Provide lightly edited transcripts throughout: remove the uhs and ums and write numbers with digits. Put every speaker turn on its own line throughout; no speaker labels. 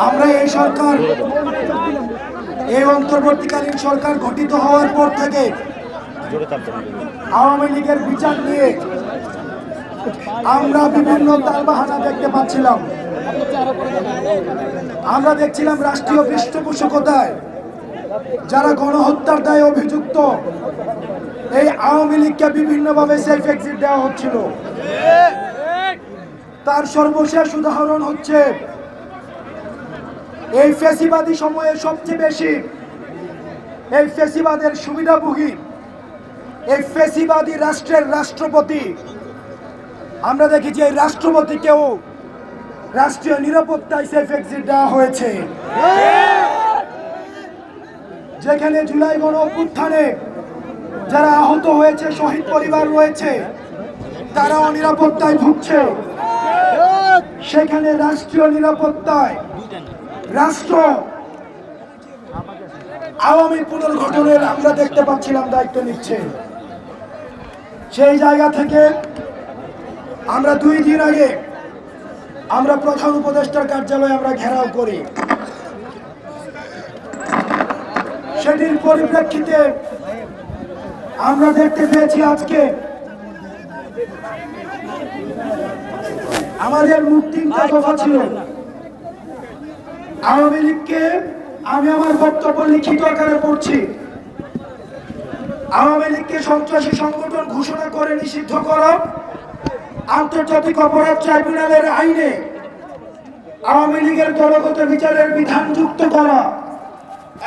আমরা এই সরকার, এই অন্তর্বর্তীকালীন সরকার গঠিত হওয়ার পর থেকে আওয়ামী লীগের বিচার নিয়ে আমরা বিভিন্ন তালবাহানা দেখতে পাচ্ছিলাম। আমরা দেখছিলাম রাষ্ট্রীয় পৃষ্ঠপোষকতায় যারা গণহত্যার দায়ে অভিযুক্ত এই আওয়ামী লীগকে বিভিন্নভাবে সেফ এক্সিট দেওয়া হচ্ছিল। তার সর্বশেষ উদাহরণ হচ্ছে এই ফ্যাসিবাদী সময়ে সবচেয়ে বেশি এই ফ্যাসিবাদের সুবিধাভোগী এই ফ্যাসিবাদী রাষ্ট্রের রাষ্ট্রপতি, আমরা দেখেছি এই রাষ্ট্রপতিকেও রাষ্ট্রীয় নিরাপত্তায় সেফ এক্সিট দেওয়া হয়েছে। যেখানে জুলাই গণ অভ্যুত্থানে যারা আহত হয়েছে, শহীদ পরিবার রয়েছে, তারাও নিরাপত্তায় ভুগছে। সেখানে রাষ্ট্রীয় নিরাপত্তায় রাষ্ট্র আওয়ামী পুনর্গঠনের আমরা দেখতে পাচ্ছিলাম দায়িত্ব নিচ্ছে। সেই জায়গা থেকে আমরা 2 দিন আগে আমরা প্রধান উপদেষ্টার কার্যালয়ে আমরা ঘেরাও করি। সেটির পরিপ্রেক্ষিতে আমরা দেখতে পেয়েছি আজকে আমাদের মুখ 3টা দফা ছিল। আওয়ামী লীগকে আমি আমার বক্তব্য লিখিত আকারে পড়ছি। আওয়ামী লীগকে সন্ত্রাসী সংগঠন ঘোষণা করে নিষিদ্ধ করা, আন্তর্জাতিক অপরাধ ট্রাইব্যুনালের আইনে আওয়ামী লীগের দলগত বিচারের বিধান যুক্ত করা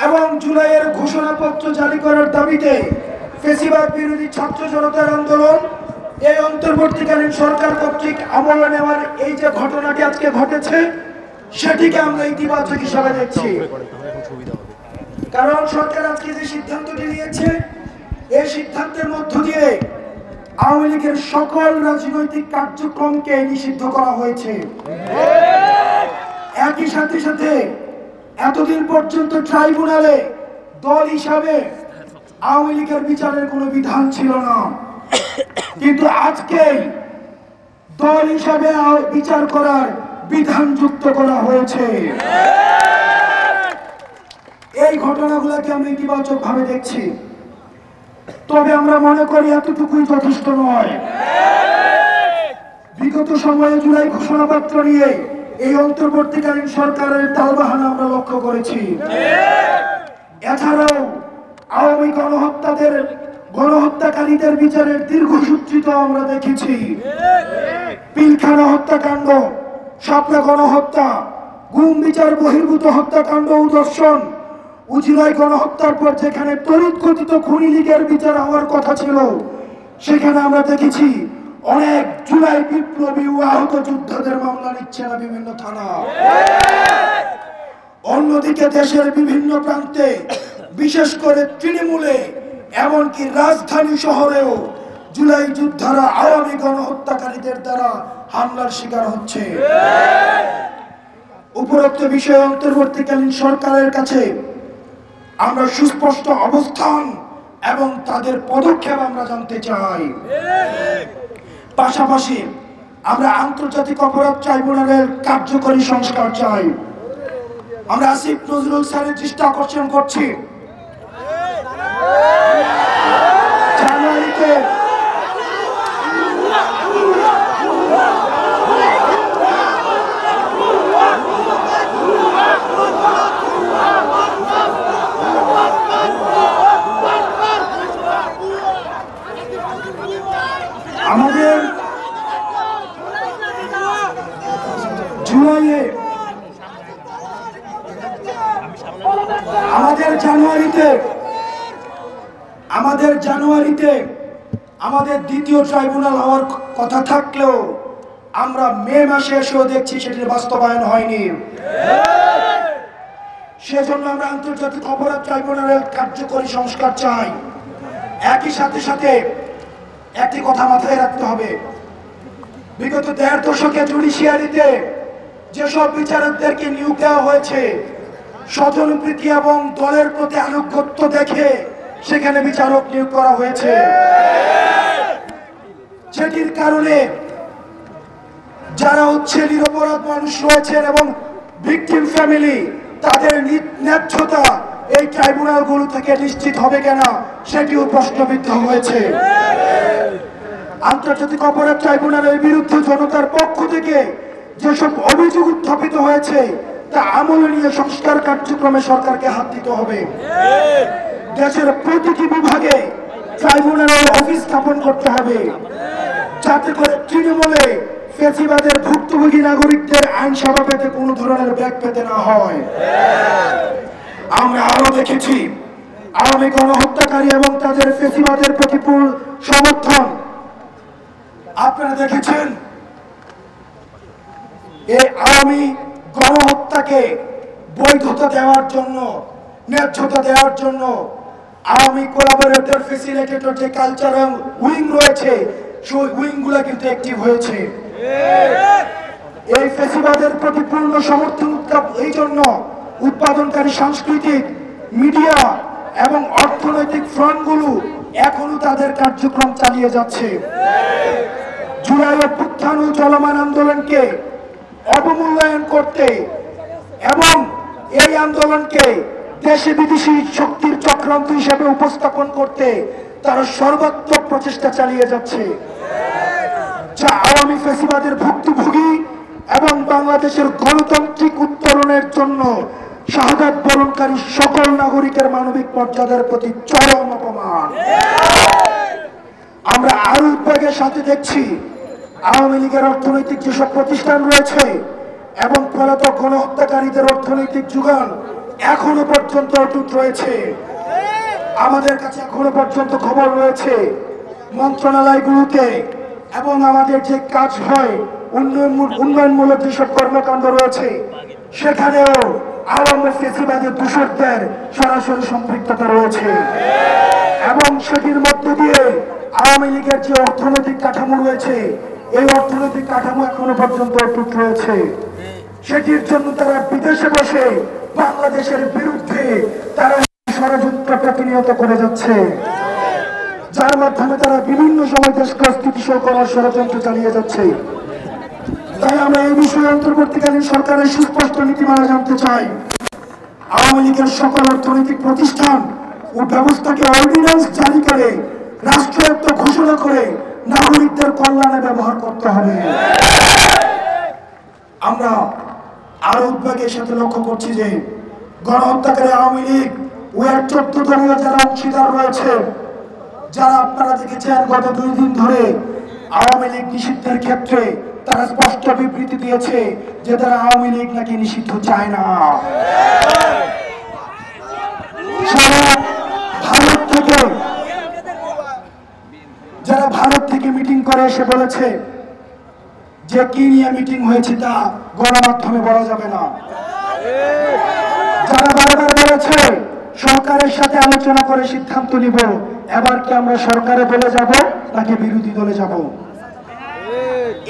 এবং জুলাইয়ের ঘোষণাপত্র জারি করার দাবিতে ফ্যাসিবাদ বিরোধী ছাত্র জনতার আন্দোলন এই অন্তর্বর্তীকালীন সরকার কর্তৃক আমলে নেওয়ার এই যে ঘটনাটি আজকে ঘটেছে, সেটিকে আমরা ইতিবাচক হিসাবে দেখছি। কারণ সরকার আজকে যে সিদ্ধান্তটি নিয়েছে, এই সিদ্ধান্তের মধ্য দিয়ে আওয়ামী লীগের সকল রাজনৈতিক কার্যক্রমকে নিষিদ্ধ করা হয়েছে। একই সাথে সাথে এতদিন পর্যন্ত ট্রাইব্যুনালে দল হিসাবে আওয়ামী লীগের বিচারের কোনো বিধান ছিল না, কিন্তু আজকে দল হিসাবে বিচার করার বিধান যুক্ত করা হয়েছে। এই ঘটনাগুলোকে আমরা ইতিবাচক ভাবে দেখছি। তবে আমরা মনে করি এতটুকুই যথেষ্ট নয়। বিগত সময়ে জুলাই ঘোষণাপত্র নিয়ে এই অন্তর্বর্তীকালীন সরকারের তালবাহানা আমরা লক্ষ্য করেছি। এছাড়াও আওয়ামী গণহত্যাকারীদের বিচারের দীর্ঘসূত্রিত আমরা দেখেছি। পিলখানা হত্যাকাণ্ড, শাপলা গণহত্যা, গুম বিচার বহির্ভূত হত্যাকাণ্ড ও দর্শন, উজিলায় গণহত্যার পর যেখানে তড়িৎগতিত খুনি লীগের বিচার হওয়ার কথা ছিল, সেখানে আমরা দেখেছি অনেক জুলাই বিপ্লবী ও আহত যোদ্ধাদের মামলা নিচ্ছে না বিভিন্ন থানা। অন্যদিকে দেশের বিভিন্ন প্রান্তে, বিশেষ করে তৃণমূলে, এমনকি রাজধানী শহরেও জুলাই যোদ্ধারা আওয়ামী গণহত্যাকারীদের দ্বারা হামলার শিকার হচ্ছে। উপরোক্ত বিষয়ে অন্তর্বর্তীকালীন সরকারের কাছে আমরা সুস্পষ্ট অবস্থান এবং তাদের পদক্ষেপ আমরা জানতে চাই। পাশাপাশি আমরা আন্তর্জাতিক অপরাধ ট্রাইব্যুনালের কার্যকরী সংস্কার চাই। আমরা আসিফ নজরুল স্যারের দৃষ্টি আকর্ষণ করছি, জানুয়ারিতে আমাদের জুলাইয়ে জানুয়ারিতে আমাদের দ্বিতীয় ট্রাইব্যুনাল হওয়ার কথা থাকলেও আমরা মে মাসে এসেও দেখছি সেটির বাস্তবায়ন হয়নি। সেজন্য আমরা আন্তর্জাতিক অপরাধ ট্রাইব্যুনালের কার্যকরী সংস্কার চাই। একই সাথে সাথে একটি কথা মাথায় রাখতে হবে, বিগত 1.5 দশকে জুডিশিয়ারিতে যেসব বিচারকদেরকে নিয়োগ দেওয়া হয়েছে, স্বজনপ্রীতি এবং দলের প্রতি আনুগত্য দেখে সেখানে বিচারক নিয়োগ করা হয়েছে, যেটির কারণে যারা নিরপরাধ মানুষ রয়েছেন এবং ভিকটিম ফ্যামিলি তাদের ন্যায্যতা এই ট্রাইব্যুনালগুলো থেকে নিশ্চিত হবে কিনা সেটিও প্রশ্নবিদ্ধ হয়েছে। আন্তর্জাতিক অপরাধ ট্রাইব্যুনালের বিরুদ্ধে জনতার পক্ষ থেকে যেসব অভিযোগ উত্থাপিত হয়েছে তা আমলে নিয়ে সংস্কার কার্যক্রমে সরকারকে হাত দিতে হবে। দেশের প্রতিটি বিভাগে ট্রাইব্যুনালের অফিস স্থাপন করতে হবে, যাতে করে তৃণমূলে ফ্যাসিবাদের ভুক্তভোগী নাগরিকদের আইন সেবা পেতে কোনো ধরনের ব্যাগ পেতে না হয়। আমরা আরো দেখেছি আওয়ামী গণহত্যাকারী এবং তাদের ফ্যাসিবাদের প্রতি সমর্থন। আপনারা দেখেছেন এই আওয়ামী গণহত্যাকে বৈধতা দেওয়ার জন্য, ন্যায্যতা দেওয়ার জন্য আওয়ামী কোলাবোরেটর ফ্যাসিলিটেটর যে কালচারাল উইং রয়েছে সেই উইংগুলো কিন্তু অ্যাক্টিভ হয়েছে। এই ফ্যাসিবাদের প্রতি পূর্ণ সমর্থন এই জন্য উৎপাদনকারী সাংস্কৃতিক, মিডিয়া এবং অর্থনৈতিক ফ্রন্টগুলো এখনো তাদের কার্যক্রম চালিয়ে যাচ্ছে। জুলাই অভ্যুত্থান ও চলমান আন্দোলনকে অবমূল্যায়ন করতে এবং এই আন্দোলনকে দেশে বিদেশি শক্তির চক্রান্ত হিসেবে উপস্থাপন করতে তারা সর্বাত্মক প্রচেষ্টা চালিয়ে যাচ্ছে, যা আওয়ামী ফ্যাসিবাদের ভুক্তভোগী এবং বাংলাদেশের গণতান্ত্রিক উত্তরণের জন্য শাহাদাত বরণকারী সকল নাগরিকের মানবিক মর্যাদার প্রতি চরম অপমান। আমরা আরো উদ্বেগের সাথে দেখছি আওয়ামী লীগের অর্থনৈতিক যেসব প্রতিষ্ঠান রয়েছে এবং পলাতক গণহত্যাকারীদের অর্থনৈতিক যোগান এখনো পর্যন্ত অটুট রয়েছে। আমাদের কাছে এখনো পর্যন্ত খবর রয়েছে মন্ত্রণালয়গুলোতে এবং আমাদের যে কাজ হয় উন্নয়নমূলক যেসব কর্মকাণ্ড রয়েছে সেখানেও আওয়ামী ফ্যাসিবাদী দূষকদের সরাসরি সম্পৃক্ততা রয়েছে এবং সেটির মধ্য দিয়ে আওয়ামী লীগের যে অর্থনৈতিক কাঠামো রয়েছে এই অর্থনৈতিক কাঠামো এখনো পর্যন্ত অটুট রয়েছে। সেটির জন্য তারা বিদেশে বসে বাংলাদেশের বিরুদ্ধে তারা ষড়যন্ত্র প্রতিনিয়ত করে যাচ্ছে, যার মাধ্যমে তারা বিভিন্ন সময় দেশকে অস্থিতিশীল করার ষড়যন্ত্র চালিয়ে যাচ্ছে। তাই আমরা এই বিষয়ে অন্তর্বর্তীকালীন সরকারের সুস্পষ্ট নীতিমালা জানতে চাই। আওয়ামী লীগের সকল অর্থনৈতিক প্রতিষ্ঠান ও ব্যবস্থাকে অর্ডিন্যান্স জারি করে রাষ্ট্রায়ত্ত ঘোষণা করে নাগরিকদের কল্যাণে ব্যবহার করতে হবে। আমরা আরো উদ্বেগের সাথে লক্ষ্য করছি যে গণহত্যাকারী আওয়ামী লীগ ও এর 14 দলীয় যারা অংশীদার রয়েছে, যারা আপনারা দেখেছেন গত 2 দিন ধরে আওয়ামী লীগ নিষিদ্ধের ক্ষেত্রে তারা স্পষ্ট বিবৃতি দিয়েছে যে তারা আওয়ামী লীগ নাকি নিষিদ্ধ চায় না। যারা ভারত থেকে মিটিং করে এসে বলেছে যে কি নিয়ে মিটিং হয়েছে তা গণমাধ্যমে বলা যাবে না। যারা বারবার বলেছে সরকারের সাথে আলোচনা করে সিদ্ধান্ত নিব, এবার কি আমরা সরকারে বলে যাব নাকি বিরোধী দলে যাব?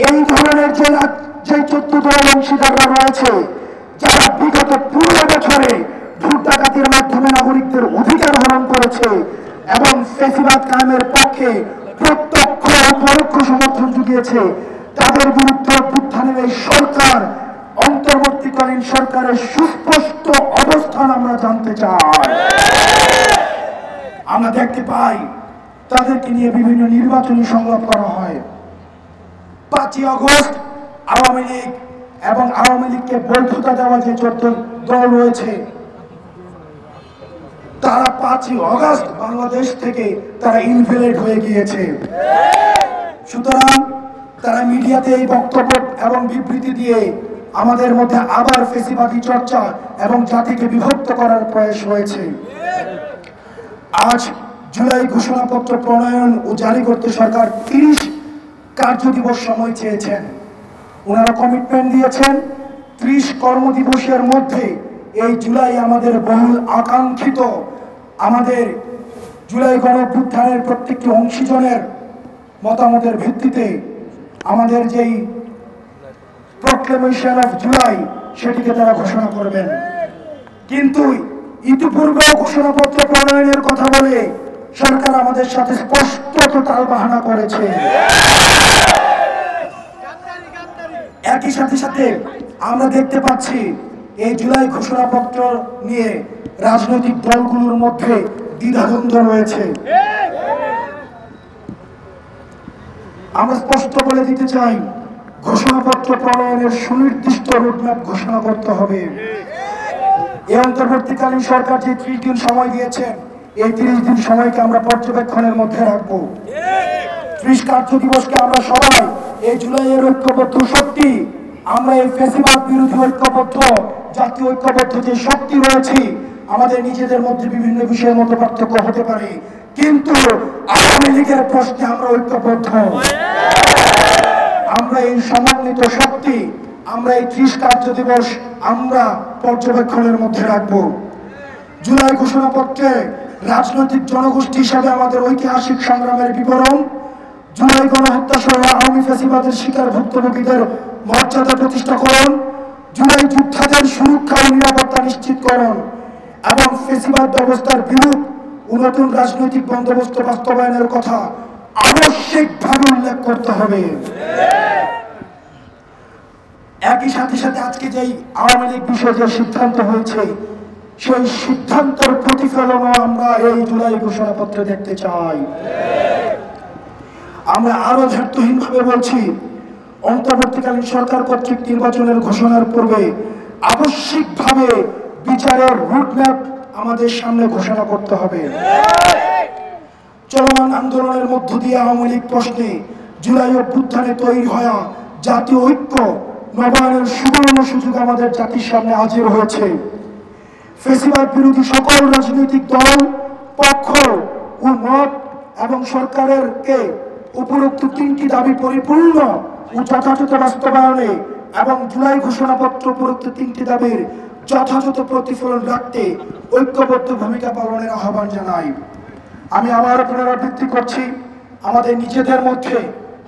এই ধরনের যে 14 দলের অংশীদাররা রয়েছে যারা বিগত 15 বছরে ভোট ডাকাতির মাধ্যমে নাগরিকদের অধিকার হরণ করেছে এবং ফ্যাসিবাদ কায়েমের পক্ষে প্রত্যক্ষ ও পরোক্ষ সমর্থন জুগিয়েছে, তাদের বিরুদ্ধে অভ্যুত্থানের এই সরকার, অন্তর্বর্তীকালীন সরকারের সুস্পষ্ট অবস্থান আমরা জানতে চাই। আমরা দেখতে পাই তাদেরকে নিয়ে বিভিন্ন নির্বাচনী সংলাপ করা হয়। 5ই আগস্ট আওয়ামী লীগ এবং আওয়ামী লীগকে বৈধতা দেওয়া যে 14 দল রয়েছে তারা 5ই আগস্ট বাংলাদেশ থেকে তারা ইনভ্যালিড হয়ে গিয়েছে। সুতরাং তারা মিডিয়াতে এই বক্তব্য এবং বিবৃতি দিয়ে আমাদের মধ্যে আবার ফ্যাসিবাদী চর্চা এবং জাতিকে বিভক্ত করার প্রয়াস হয়েছে। আজ জুলাই ঘোষণাপত্র প্রণয়ন ও জারি করতে সরকার 30 কার্যদিবস সময় চেয়েছেন। ওনারা কমিটমেন্ট দিয়েছেন 30 কর্মদিবসের মধ্যে এই জুলাই আমাদের বহুল আকাঙ্ক্ষিত, আমাদের জুলাই গণঅভ্যুত্থানের প্রত্যেকটি অংশীজনের মতামতের ভিত্তিতে আমাদের যেই প্রক্লেমেশন অফ জুলাই সেটিকে তারা ঘোষণা করবেন। কিন্তু ইতিপূর্বেও ঘোষণাপত্র প্রণয়নের কথা বলে সরকার আমাদের সাথে স্পষ্ট তালবাহানা করেছে। একই সাথে সাথে আমরা দেখতে পাচ্ছি এই জুলাই ঘোষণাপত্র নিয়ে রাজনৈতিক দলগুলোর মধ্যে দ্বিধাদ্বন্দ্ব রয়েছে। আমরা স্পষ্ট বলে দিতে চাই, ঘোষণাপত্র প্রণয়নের সুনির্দিষ্ট রোডম্যাপ ঘোষণা করতে হবে। এই অন্তর্বর্তীকালীন সরকার যে 30 দিন সময় দিয়েছেন, এই 30 দিন সময়কে আমরা পর্যবেক্ষণের মধ্যে রাখবো। 30 কার্য দিবসকে আমরা সবাই এই জুলাইয়ের ঐক্যবদ্ধ শক্তি, আমরা এই ফ্যাসিবাদ বিরোধী ঐক্যবদ্ধ জাতীয় ঐক্যবদ্ধ যে শক্তি রয়েছে, আমাদের নিজেদের মধ্যে বিভিন্ন বিষয়ের মধ্যে পার্থক্য হতে পারে, কিন্তু আওয়ামী লীগের প্রশ্নে আমরা ঐক্যবদ্ধ। আমরা এই সমন্বিত শক্তি, আমরা এই 30 কার্য দিবস আমরা পর্যবেক্ষণের মধ্যে রাখবো। জুলাই ঘোষণাপত্রে রাজনৈতিক জনগোষ্ঠী হিসাবে আমাদের ঐতিহাসিক সংগ্রামের বিবরণ, জুলাই গণহত্যা সহ আওয়ামী ফ্যাসিবাদের শিকার ভুক্তভোগীদের মর্যাদা প্রতিষ্ঠাকরণ, জুলাই যোদ্ধাদের সুরক্ষা ও নিরাপত্তা নিশ্চিতকরণ এবং ফ্যাসিবাদ ব্যবস্থার বিরুদ্ধ নতুন রাজনৈতিক বন্দোবস্ত বাস্তবায়নের কথা আবশ্যিকভাবে উল্লেখ করতে হবে। একই সাথে সাথে আজকে যেই আওয়ামী লীগ বিষয়ে যে সিদ্ধান্ত হয়েছে, সেই সিদ্ধান্তের প্রতিফলনও আমরা এই জুলাই ঘোষণাপত্রে দেখতে চাই। আমরা আরো ধার্তহীনভাবে বলছি, অন্তর্বর্তীকালীন সরকার কর্তৃক নির্বাচনের ঘোষণার পূর্বে আবশ্যিকভাবে বিচারের রুটম্যাপ আমাদের সামনে ঘোষণা করতে হবে। চলমান আন্দোলনের মধ্য দিয়ে আওয়ামী লীগ প্রশ্নে জুলাই অভ্যুত্থানে তৈরি হওয়া জাতীয় ঐক্য নবায়নের সুবর্ণ সুযোগ আমাদের জাতির সামনে হাজির হয়েছে। ফ্যাসিবাদ বিরোধী সকল রাজনৈতিক দল, পক্ষ ও মত এবং সরকারেরকে উপরোক্ত 3টি দাবি পরিপূর্ণ ও যথাযথ বাস্তবায়নে এবং জুলাই ঘোষণাপত্র উপরোক্ত 3টি দাবির যথাযথ প্রতিফলন রাখতে ঐক্যবদ্ধ ভূমিকা পালনের আহ্বান জানাই। আমি আবার পুনরাবৃত্তি করছি, আমাদের নিজেদের মধ্যে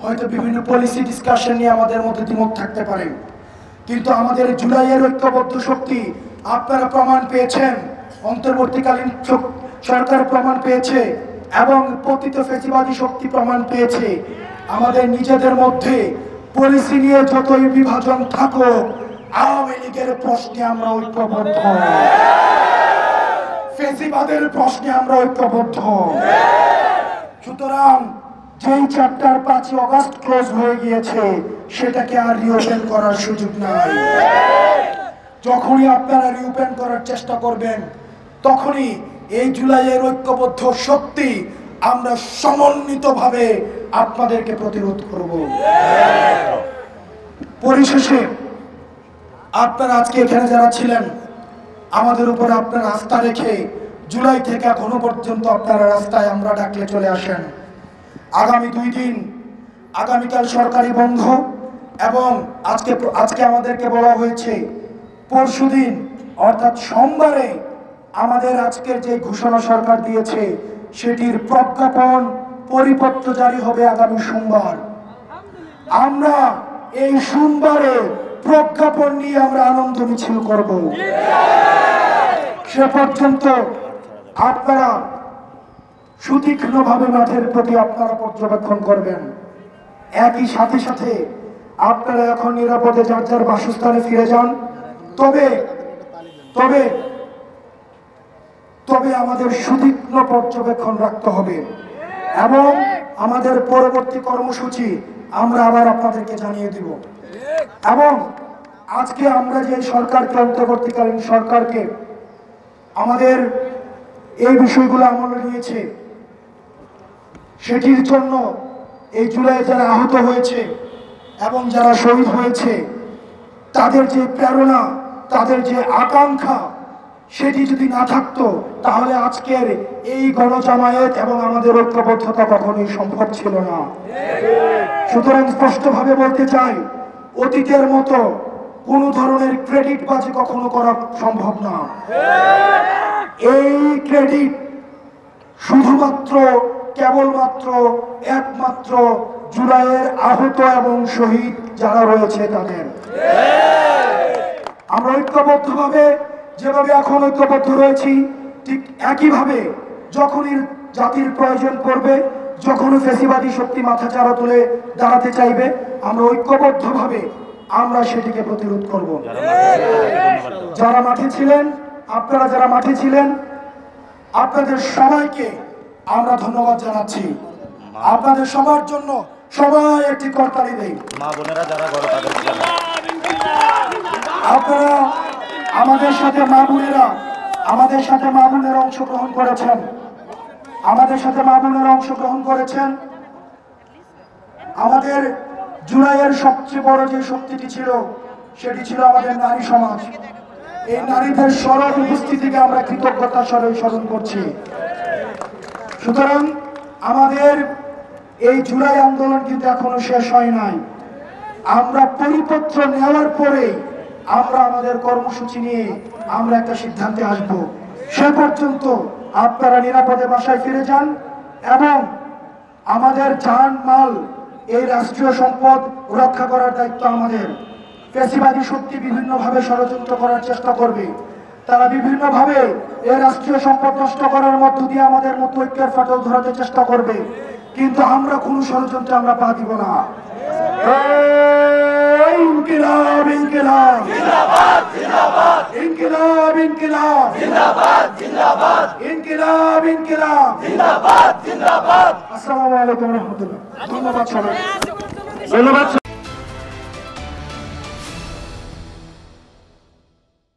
হয়তো বিভিন্ন পলিসি ডিসকাশন নিয়ে আমাদের মধ্যে দ্বিমত থাকতে পারে, কিন্তু আমাদের জুলাইয়ের ঐক্যবদ্ধ শক্তি আপনারা প্রমাণ পেয়েছেন, অন্তর্বর্তীকালীন সরকার প্রমাণ পেয়েছে এবং পতিত ফ্যাসিবাদী শক্তি প্রমাণ পেয়েছে। আমাদের নিজেদের মধ্যে পলিসি নিয়ে যতই বিভাজন থাকুক, আওয়ামী লীগের প্রশ্নে আমরা ঐক্যবদ্ধ, ফ্যাসিবাদের প্রশ্নে আমরা ঐক্যবদ্ধ। সুতরাং যেই চ্যাপ্টার 5 আগস্ট ক্লোজ হয়ে গিয়েছে, সেটাকে আর রিওপেন করার সুযোগ নাই। যখনই আপনারা রিওপেন করার চেষ্টা করবেন, তখনই এই জুলাইয়ের ঐক্যবদ্ধ শক্তি আমরা সমন্বিতভাবে আপনাদেরকে প্রতিরোধ করব। পরিশেষে আপনারা আজকে এখানে যারা ছিলেন, আমাদের উপর আপনারা আস্থা রেখে জুলাই থেকে এখনো পর্যন্ত আপনারা রাস্তায় আমরা ডাকলে চলে আসেন। আগামী 2 দিন, আগামীকাল সরকারি বন্ধ এবং আজকে আমাদেরকে বলা হয়েছে পরশুদিন অর্থাৎ সোমবারে আমাদের আজকের যে ঘোষণা সরকার দিয়েছে, সেটির প্রজ্ঞাপন পরিপত্র জারি হবে আগামী সোমবার। আমরা এই সোমবারে প্রজ্ঞাপন নিয়ে আমরা আনন্দ মিছিল করব। সে পর্যন্ত আপনারা সুতীক্ষ্ণভাবে মাঠের প্রতি আপনারা পর্যবেক্ষণ করবেন। একই সাথে সাথে আপনারা এখন নিরাপদে যার যার বাসস্থানে ফিরে যান। তবে তবে তবে আমাদের সুতীক্ষ্ণ পর্যবেক্ষণ রাখতে হবে এবং আমাদের পরবর্তী কর্মসূচি আমরা আবার আপনাদেরকে জানিয়ে দিব। এবং আজকে আমরা যে সরকারকে, অন্তর্বর্তীকালীন সরকারকে আমাদের এই বিষয়গুলো আমলে নিয়েছে, সেটির জন্য এই জুলাইয়ে যারা আহত হয়েছে এবং যারা শহীদ হয়েছে, তাদের যে প্রেরণা, তাদের যে আকাঙ্ক্ষা, সেটি যদি না থাকতো তাহলে আজকের এই গণজামায়াত এবং আমাদের ঐক্যবদ্ধতা কখনোই সম্ভব ছিল না। সুতরাং স্পষ্টভাবে বলতে চাই, অতীতের মতো কোনো ধরনের ক্রেডিট বাজি কখনো করা সম্ভব না। এই ক্রেডিট শুধুমাত্র কেবলমাত্র একমাত্র জুলাইয়ের আহত এবং শহীদ যারা রয়েছে তাদের। আমরা ঐক্যবদ্ধভাবে যেভাবে এখন ঐক্যবদ্ধ রয়েছি, ঠিক একইভাবে যখনই জাতির প্রয়োজন পড়বে, যখন ফ্যাসিবাদী শক্তি মাথা চাড়া তুলে দাঁড়াতে চাইবে, আমরা ঐক্যবদ্ধভাবে আমরা সেটিকে প্রতিরোধ করব। যারা মাঠে ছিলেন, আপনারা যারা মাঠে ছিলেন, আপনাদের সবাইকে আমরা ধন্যবাদ জানাচ্ছি। আপনাদের সবার জন্য সবাই একটি করতালি দেই।
মা বোনেরা যারা ঘরে তাদের
আপনারা আমাদের সাথে মা বোনেরা অংশগ্রহণ করেছেন, আমাদের জুলাইয়ের সবচেয়ে বড় যে শক্তিটি ছিল সেটি ছিল আমাদের নারী সমাজ। এই নারীদের সরব উপস্থিতিকে আমরা কৃতজ্ঞতার স্মরণ করছি। সুতরাং আমাদের এই জুলাই আন্দোলন কিন্তু এখনো শেষ হয় নাই। আমরা পরিপত্র নেওয়ার পরে আমরা আমাদের কর্মসূচি নিয়ে আমরা একটা সিদ্ধান্তে আসব। সে পর্যন্ত আপনারা নিরাপদে বাসায় ফিরে যান এবং আমাদের জান মাল, এই রাষ্ট্রীয় সম্পদ রক্ষা করার দায়িত্ব আমাদের। পেশিবাদী শক্তি বিভিন্নভাবে ষড়যন্ত্র করার চেষ্টা করবে, তারা বিভিন্নভাবে এই রাষ্ট্রীয় সম্পদ নষ্ট করার মধ্য দিয়ে আমাদের মতো ঐক্যের ফাটল ধরাতে চেষ্টা করবে, কিন্তু আমরা কোন ষড়যন্ত্রে আমরা পা দিব না। ইনকিলাব ইনকিলাব জিন্দাবাদ জিন্দাবাদ, ইনকিলাব ইনকিলাব জিন্দাবাদ জিন্দাবাদ, ইনকিলাব ইনকিলাব জিন্দাবাদ জিন্দাবাদ। আসসালামু আলাইকুম ওয়া রাহমাতুল্লাহ। ধন্যবাদ সবাইকে।